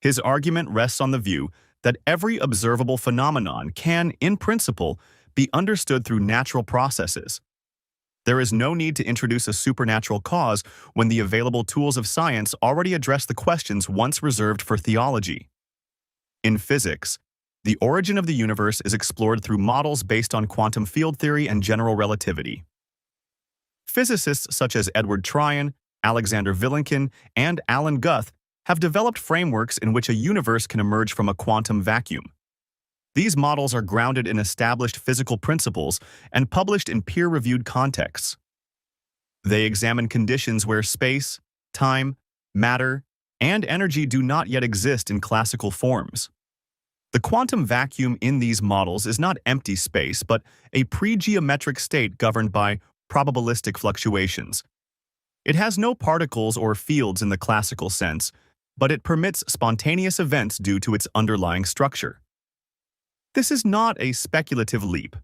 His argument rests on the view that every observable phenomenon can, in principle, be understood through natural processes. There is no need to introduce a supernatural cause when the available tools of science already address the questions once reserved for theology. In physics, the origin of the universe is explored through models based on quantum field theory and general relativity. Physicists such as Edward Tryon, Alexander Vilenkin, and Alan Guth have developed frameworks in which a universe can emerge from a quantum vacuum. These models are grounded in established physical principles and published in peer-reviewed contexts. They examine conditions where space, time, matter, and energy do not yet exist in classical forms. The quantum vacuum in these models is not empty space, but a pre-geometric state governed by probabilistic fluctuations. It has no particles or fields in the classical sense, but it permits spontaneous events due to its underlying structure. This is not a speculative leap.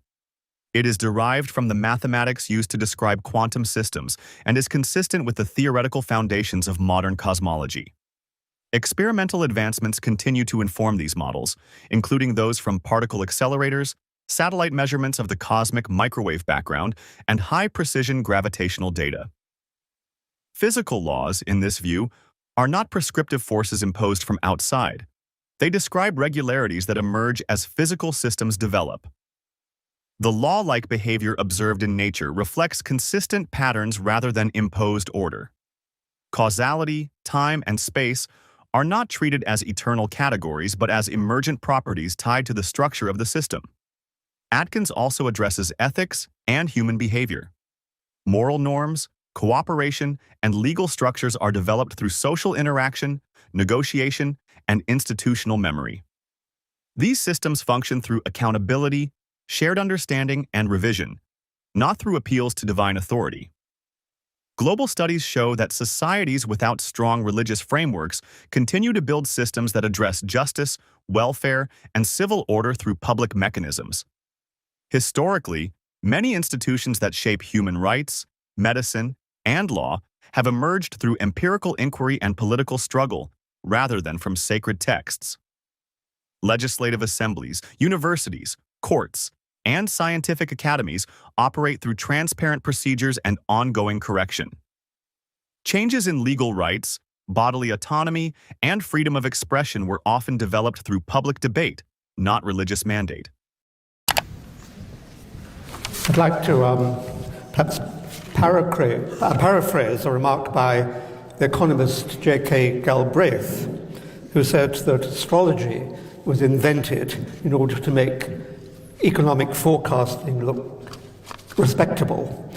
It is derived from the mathematics used to describe quantum systems and is consistent with the theoretical foundations of modern cosmology. Experimental advancements continue to inform these models, including those from particle accelerators, satellite measurements of the cosmic microwave background, and high-precision gravitational data. Physical laws, in this view, are not prescriptive forces imposed from outside. They describe regularities that emerge as physical systems develop. The law-like behavior observed in nature reflects consistent patterns rather than imposed order. Causality, time, and space are not treated as eternal categories but as emergent properties tied to the structure of the system. Atkins also addresses ethics and human behavior. Moral norms, cooperation, and legal structures are developed through social interaction, negotiation, and institutional memory. These systems function through accountability, shared understanding, and revision, not through appeals to divine authority. Global studies show that societies without strong religious frameworks continue to build systems that address justice, welfare, and civil order through public mechanisms. Historically, many institutions that shape human rights, medicine, and law have emerged through empirical inquiry and political struggle rather than from sacred texts. Legislative assemblies, universities, courts, and scientific academies operate through transparent procedures and ongoing correction. Changes in legal rights, bodily autonomy, and freedom of expression were often developed through public debate, not religious mandate. I'd like to perhaps paraphrase a remark by the economist J.K. Galbraith, who said that astrology was invented in order to make economic forecasting look respectable.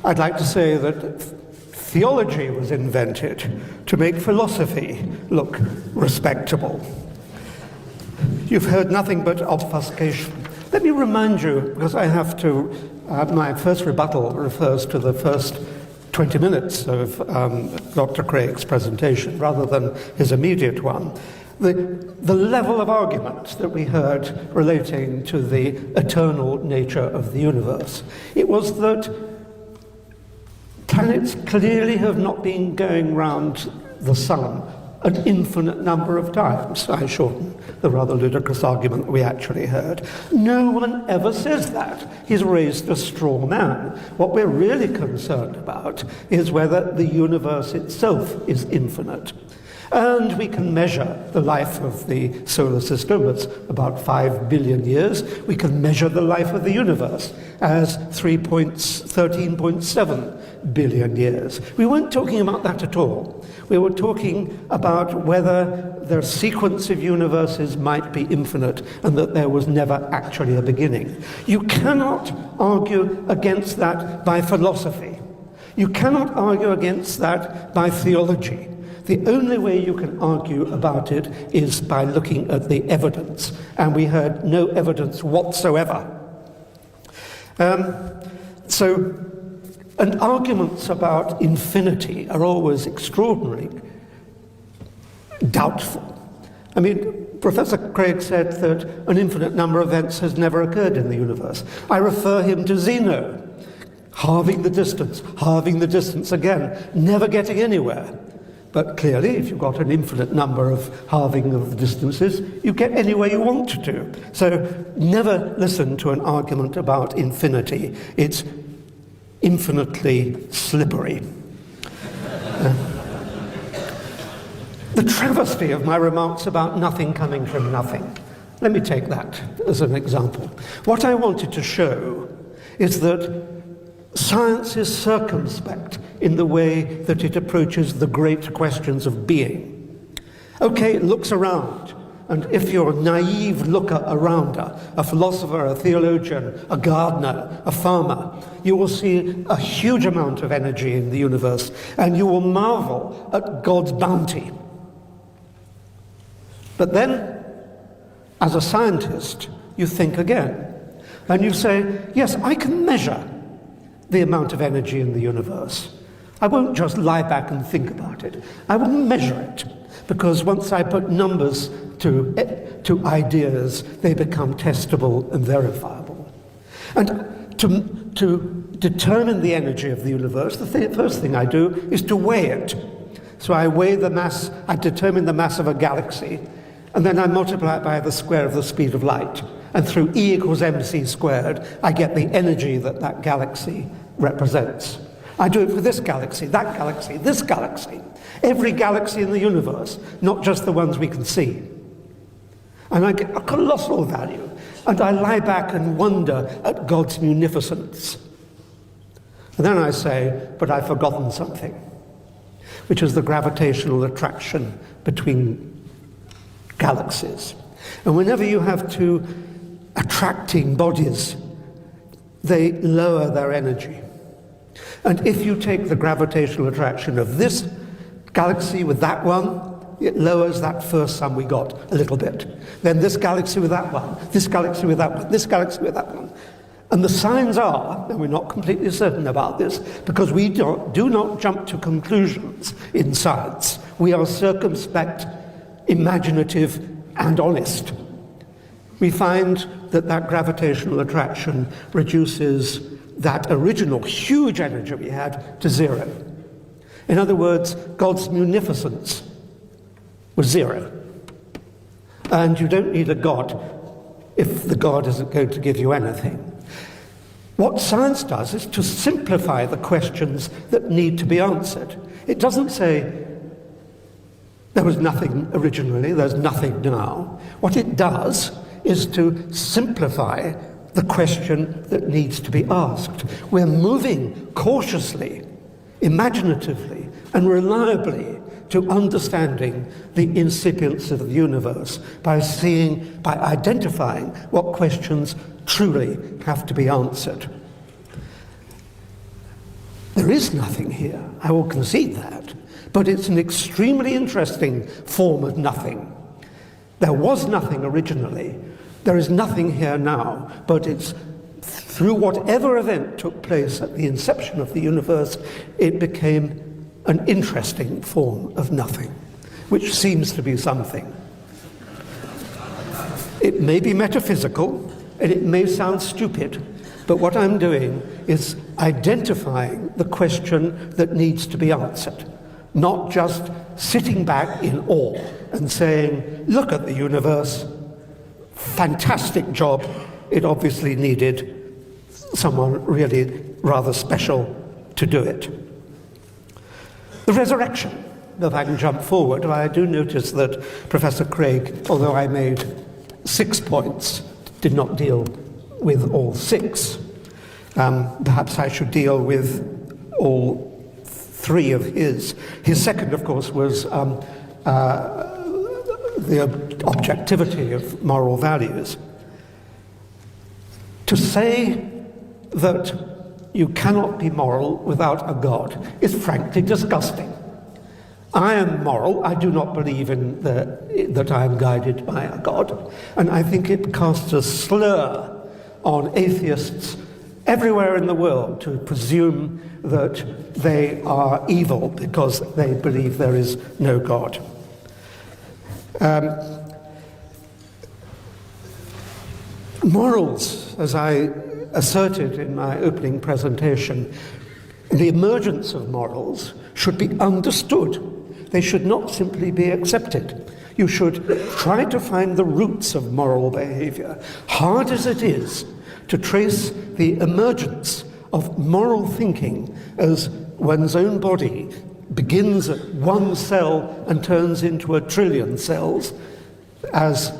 I'd like to say that theology was invented to make philosophy look respectable. You've heard nothing but obfuscation. Let me remind you, because I have to, my first rebuttal refers to the first 20 minutes of Dr. Craig's presentation, rather than his immediate one. The level of argument that we heard relating to the eternal nature of the universe. It was that planets clearly have not been going round the sun an infinite number of times. I shorten the rather ludicrous argument that we actually heard. No one ever says that. He's raised a straw man. What we're really concerned about is whether the universe itself is infinite. And we can measure the life of the solar system as about 5 billion years. We can measure the life of the universe as 13.7 billion years. We weren't talking about that at all. We were talking about whether the sequence of universes might be infinite and that there was never actually a beginning. You cannot argue against that by philosophy. You cannot argue against that by theology. The only way you can argue about it is by looking at the evidence, and we heard no evidence whatsoever. And arguments about infinity are always extraordinarily doubtful. I mean, Professor Craig said that an infinite number of events has never occurred in the universe. I refer him to Zeno, halving the distance again, never getting anywhere. But clearly, if you've got an infinite number of halving of the distances, you get anywhere you want to. So never listen to an argument about infinity. It's infinitely slippery. The travesty of my remarks about nothing coming from nothing. Let me take that as an example. What I wanted to show is that science is circumspect in the way that it approaches the great questions of being. Okay, it looks around, and if you're a naive looker arounder, a philosopher, a theologian, a gardener, a farmer, you will see a huge amount of energy in the universe, and you will marvel at God's bounty. But then, as a scientist, you think again, and you say, yes, I can measure the amount of energy in the universe. I won't just lie back and think about it. I will measure it, because once I put numbers to ideas, they become testable and verifiable. And to determine the energy of the universe, the first thing I do is to weigh it. So I weigh the mass, I determine the mass of a galaxy, and then I multiply it by the square of the speed of light. And through E equals mc squared, I get the energy that that galaxy represents. I do it for this galaxy, that galaxy, this galaxy, every galaxy in the universe, not just the ones we can see. And I get a colossal value, and I lie back and wonder at God's munificence. And then I say, but I've forgotten something, which is the gravitational attraction between galaxies. And whenever you have two attracting bodies, they lower their energy. And if you take the gravitational attraction of this galaxy with that one, it lowers that first sum we got a little bit. Then this galaxy with that one, this galaxy with that one, this galaxy with that one. And the signs are, and we're not completely certain about this, because we do not jump to conclusions in science. We are circumspect, imaginative, and honest. We find that that gravitational attraction reduces that original huge energy we had to zero. In other words, God's munificence was zero. And you don't need a God if the God isn't going to give you anything. What science does is to simplify the questions that need to be answered. It doesn't say, there was nothing originally, there's nothing now. What it does is to simplify the question that needs to be asked. We're moving cautiously, imaginatively, and reliably to understanding the incipience of the universe by identifying what questions truly have to be answered. There is nothing here, I will concede that, but it's an extremely interesting form of nothing. There was nothing originally. There is nothing here now, but it's through whatever event took place at the inception of the universe, it became an interesting form of nothing, which seems to be something. It may be metaphysical, and it may sound stupid, but what I'm doing is identifying the question that needs to be answered, not just sitting back in awe and saying, look at the universe, fantastic job, it obviously needed someone really rather special to do it. The resurrection. if I can jump forward, I do notice that Professor Craig, although I made 6 points, did not deal with all 6. Perhaps I should deal with all 3 of his. His second, of course, was the objectivity of moral values. To say that you cannot be moral without a God is frankly disgusting. I am moral. I do not believe that I am guided by a God. And I think it casts a slur on atheists everywhere in the world to presume that they are evil because they believe there is no God. Morals, as I asserted in my opening presentation, the emergence of morals should be understood. They should not simply be accepted. You should try to find the roots of moral behavior, hard as it is to trace the emergence of moral thinking as one's own body begins at 1 cell and turns into 1 trillion cells as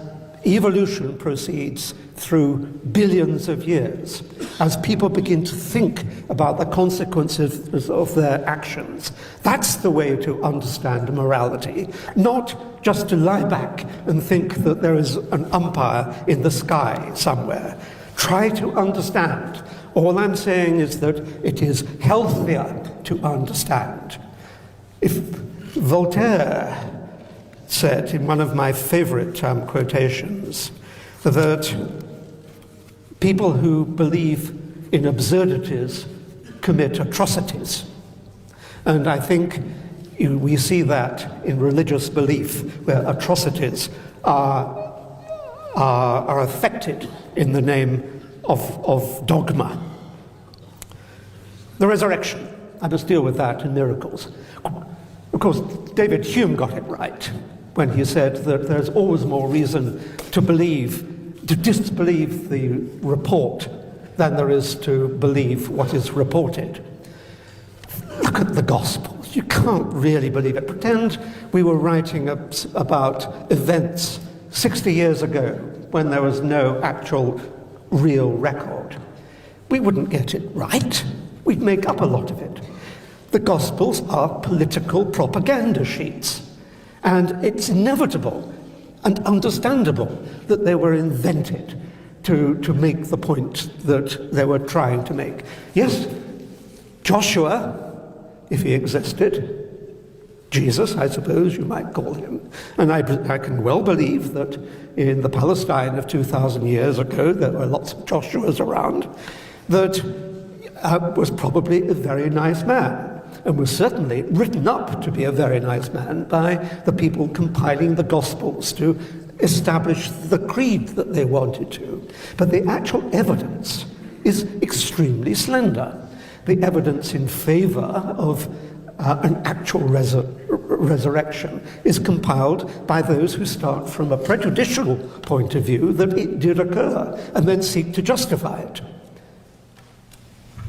evolution proceeds through billions of years, as people begin to think about the consequences of their actions. That's the way to understand morality, not just to lie back and think that there is an umpire in the sky somewhere. Try to understand. All I'm saying is that it is healthier to understand. If Voltaire said in one of my favorite quotations that people who believe in absurdities commit atrocities. And I think we see that in religious belief, where atrocities are affected in the name of dogma. The resurrection, I must deal with that in miracles. Of course, David Hume got it right when he said that there's always more reason to disbelieve the report than there is to believe what is reported. Look at the Gospels. You can't really believe it. Pretend we were writing about events 60 years ago when there was no actual real record. We wouldn't get it right. We'd make up a lot of it. The Gospels are political propaganda sheets, and it's inevitable and understandable that they were invented to make the point that they were trying to make. Yes, Joshua, if he existed, Jesus, I suppose you might call him, and I can well believe that in the Palestine of 2,000 years ago, there were lots of Joshuas around, that was probably a very nice man, and was certainly written up to be a very nice man by the people compiling the Gospels to establish the creed that they wanted to. But the actual evidence is extremely slender. The evidence in favor of an actual resurrection is compiled by those who start from a prejudicial point of view that it did occur and then seek to justify it.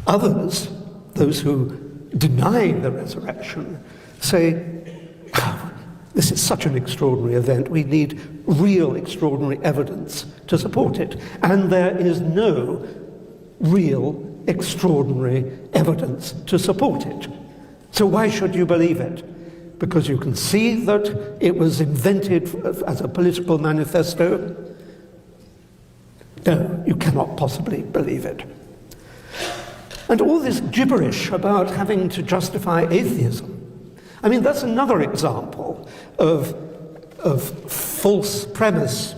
Others, those who deny the resurrection, say, this is such an extraordinary event, we need real extraordinary evidence to support it. And there is no real extraordinary evidence to support it. So why should you believe it? Because you can see that it was invented as a political manifesto? No, you cannot possibly believe it. And all this gibberish about having to justify atheism, I mean, that's another example of false premise.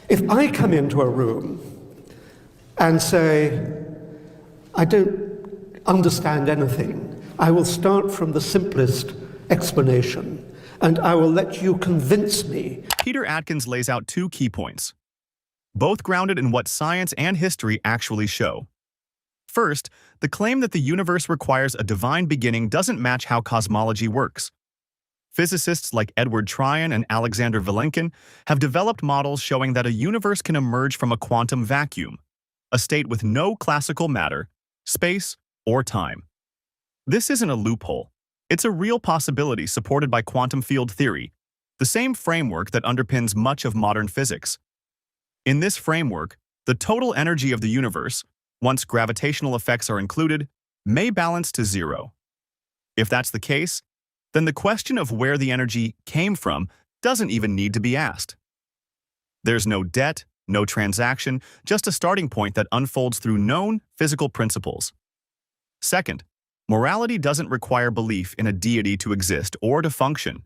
If I come into a room and say, I don't understand anything, I will start from the simplest explanation, and I will let you convince me. Peter Atkins lays out 2 key points, both grounded in what science and history actually show. First, the claim that the universe requires a divine beginning doesn't match how cosmology works. Physicists like Edward Tryon and Alexander Vilenkin have developed models showing that a universe can emerge from a quantum vacuum, a state with no classical matter, space, or time. This isn't a loophole. It's a real possibility supported by quantum field theory, the same framework that underpins much of modern physics. In this framework, the total energy of the universe, once gravitational effects are included, may balance to zero. If that's the case, then the question of where the energy came from doesn't even need to be asked. There's no debt, no transaction, just a starting point that unfolds through known physical principles. Second, morality doesn't require belief in a deity to exist or to function.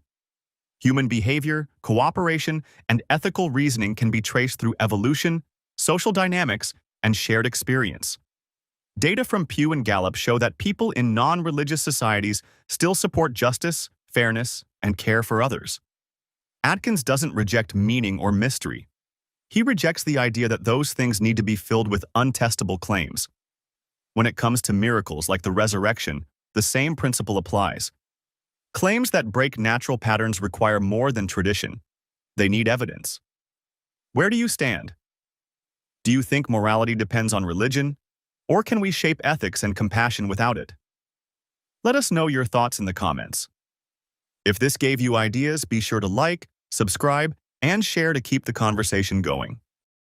Human behavior, cooperation, and ethical reasoning can be traced through evolution, social dynamics, and shared experience. Data from Pew and Gallup show that people in non-religious societies still support justice, fairness, and care for others. Atkins doesn't reject meaning or mystery. He rejects the idea that those things need to be filled with untestable claims. When it comes to miracles like the resurrection, the same principle applies. Claims that break natural patterns require more than tradition. They need evidence. Where do you stand? Do you think morality depends on religion, or can we shape ethics and compassion without it? Let us know your thoughts in the comments. If this gave you ideas, be sure to like, subscribe, and share to keep the conversation going.